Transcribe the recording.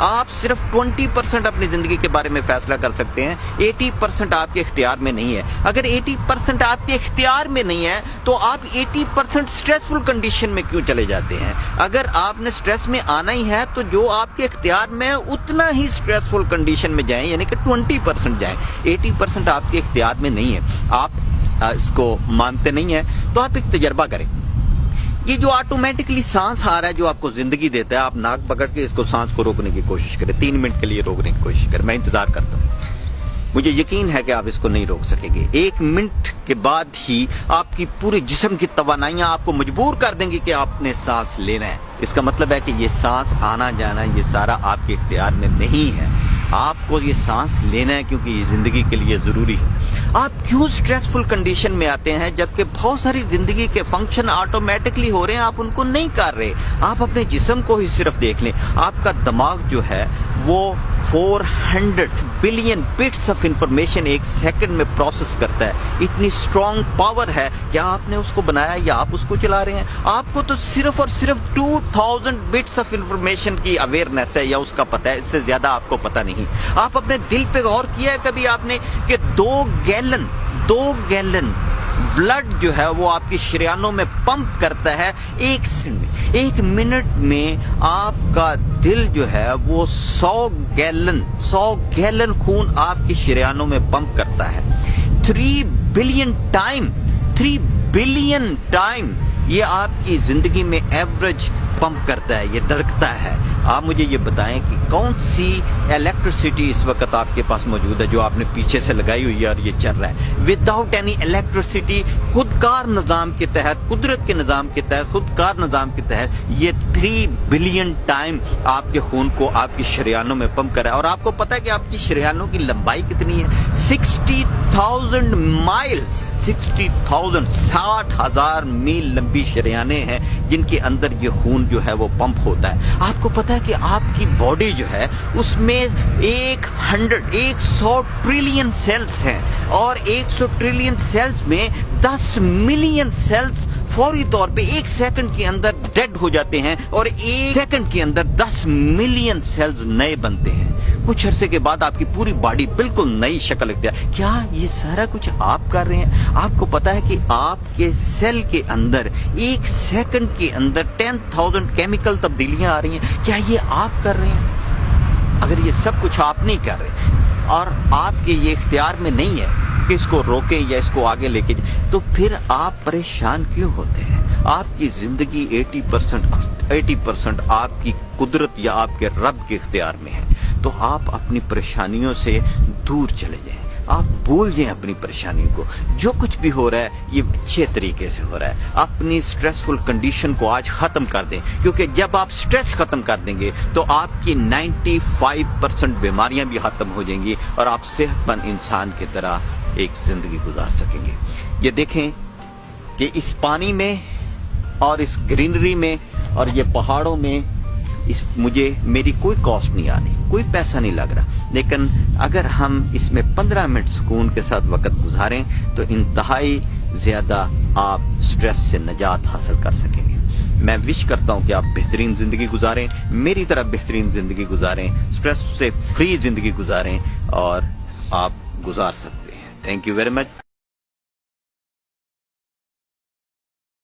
آپ صرف 20% اپنی زندگی کے بارے میں فیصلہ کر سکتے ہیں، 80% آپ کے اختیار میں نہیں ہے۔ اگر 80% آپ کے اختیار میں نہیں ہے تو آپ 80% سٹریسفل کنڈیشن میں کیوں چلے جاتے ہیں؟ اگر آپ نے سٹریس میں آنا ہی ہے تو جو آپ کے اختیار میں ہے اتنا ہی سٹریسفل کنڈیشن میں جائیں، یعنی کہ 20% جائیں۔ 80% آپ کے اختیار میں نہیں ہے، آپ اس کو مانتے نہیں ہیں تو آپ ایک تجربہ کریں۔ یہ جو آٹومیٹکلی سانس آ رہا ہے جو آپ کو زندگی دیتا ہے، آپ ناک پکڑ کے اس کو سانس کو روکنے کی کوشش کریں، 3 منٹ کے لیے روکنے کی کوشش کریں۔ میں انتظار کرتا ہوں، مجھے یقین ہے کہ آپ اس کو نہیں روک سکیں گے۔ 1 منٹ کے بعد ہی آپ کی پورے جسم کی توانائیاں آپ کو مجبور کر دیں گی کہ آپ نے سانس لینا ہے۔ اس کا مطلب ہے کہ یہ سانس آنا جانا یہ سارا آپ کے اختیار میں نہیں ہے، آپ کو یہ سانس لینا ہے کیونکہ یہ زندگی کے لیے ضروری ہے۔ آپ کیوں سٹریسفل کنڈیشن میں آتے ہیں جبکہ بہت ساری زندگی کے فنکشن آٹومیٹکلی ہو رہے ہیں، آپ ان کو نہیں کر رہے؟ آپ اپنے جسم کو ہی صرف دیکھ لیں، آپ کا دماغ جو ہے وہ 400 بلین بٹس آف انفارمیشن ایک سیکنڈ میں پروسیس کرتا ہے۔ اتنی اسٹرانگ پاور ہے، کیا آپ نے اس کو بنایا یا آپ اس کو چلا رہے ہیں؟ آپ کو تو صرف اور صرف 2000 بٹس آف انفارمیشن کی اویئرنیس ہے یا اس کا پتہ ہے، اس سے زیادہ آپ کو پتہ نہیں۔ آپ اپنے دل پہ غور کیا ہے کبھی آپ نے کہ 2 گیلن بلڈ جو ہے وہ آپ کی شریانوں میں پمپ کرتا ہے 1 سیکنڈ میں۔ 1 منٹ میں آپ کا دل جو ہے وہ 100 گیلن خون آپ کی شریانوں میں پمپ کرتا ہے۔ 3 بلین ٹائم یہ آپ کی زندگی میں ایوریج پمپ کرتا ہے، یہ دھڑکتا ہے۔ آپ مجھے یہ بتائیں کہ کون سی الیکٹریسٹی اس وقت آپ کے پاس موجود ہے جو آپ نے پیچھے سے لگائی ہوئی ہے اور یہ چل رہا ہے؟ وداؤٹ اینی الیکٹریسٹی، خودکار نظام کے تحت، قدرت کے نظام کے تحت، خودکار نظام کے تحت یہ 3 بلین ٹائم آپ کے خون کو آپ کی شریانوں میں پمپ کر رہا ہے۔ اور آپ کو پتا ہے کہ آپ کی شریانوں کی لمبائی کتنی ہے؟ 60,000 مائلز، 60,000 میل لمبی شریانیں ہیں جن کے اندر یہ خون جو ہے وہ پمپ ہوتا ہے۔ آپ کو پتا ہے کہ آپ کی باڈی جو ہے اس میں 100 ٹریلین سیلز ہیں، اور 100 ٹریلین سیلز میں 10 ملین سیلز فوری طور پہ 1 سیکنڈ کے اندر ڈیڈ ہو جاتے ہیں، اور 1 سیکنڈ کے اندر 10 ملین سیلز نئے بنتے ہیں۔ کچھ عرصے کے بعد آپ کی پوری باڈی بالکل نئی شکل اختیار۔ کیا یہ سارا کچھ آپ کر رہے ہیں؟ آپ کو پتا ہے کہ آپ کے سیل کے اندر 1 سیکنڈ کے اندر 10,000 کیمیکل تبدیلیاں آ رہی ہیں، کیا یہ آپ کر رہے ہیں؟ اگر یہ سب کچھ آپ نہیں کر رہے اور آپ کے یہ اختیار میں نہیں ہے کہ اس کو روکیں یا اس کو آگے لے کے جائیں، تو پھر آپ پریشان کیوں ہوتے ہیں؟ آپ کی زندگی 80% آپ کی قدرت یا آپ کے رب کے اختیار میں ہے، تو آپ اپنی پریشانیوں سے دور چلے جائیں، آپ بھول جائیں اپنی پریشانیوں کو۔ جو کچھ بھی ہو رہا ہے یہ اچھے طریقے سے ہو رہا ہے۔ اپنی سٹریسفل کنڈیشن کو آج ختم کر دیں، کیونکہ جب آپ سٹریس ختم کر دیں گے تو آپ کی 95% بیماریاں بھی ختم ہو جائیں گی اور آپ صحت مند انسان کی طرح ایک زندگی گزار سکیں گے۔ یہ دیکھیں کہ اس پانی میں اور اس گرینری میں اور یہ پہاڑوں میں مجھے میری کوئی کاسٹ نہیں آ رہی، کوئی پیسہ نہیں لگ رہا، لیکن اگر ہم اس میں 15 منٹ سکون کے ساتھ وقت گزاریں تو انتہائی زیادہ آپ سٹریس سے نجات حاصل کر سکیں گے۔ میں وش کرتا ہوں کہ آپ بہترین زندگی گزاریں، میری طرح بہترین زندگی گزاریں، سٹریس سے فری زندگی گزاریں، اور آپ گزار سکتے ہیں۔ Thank you very much.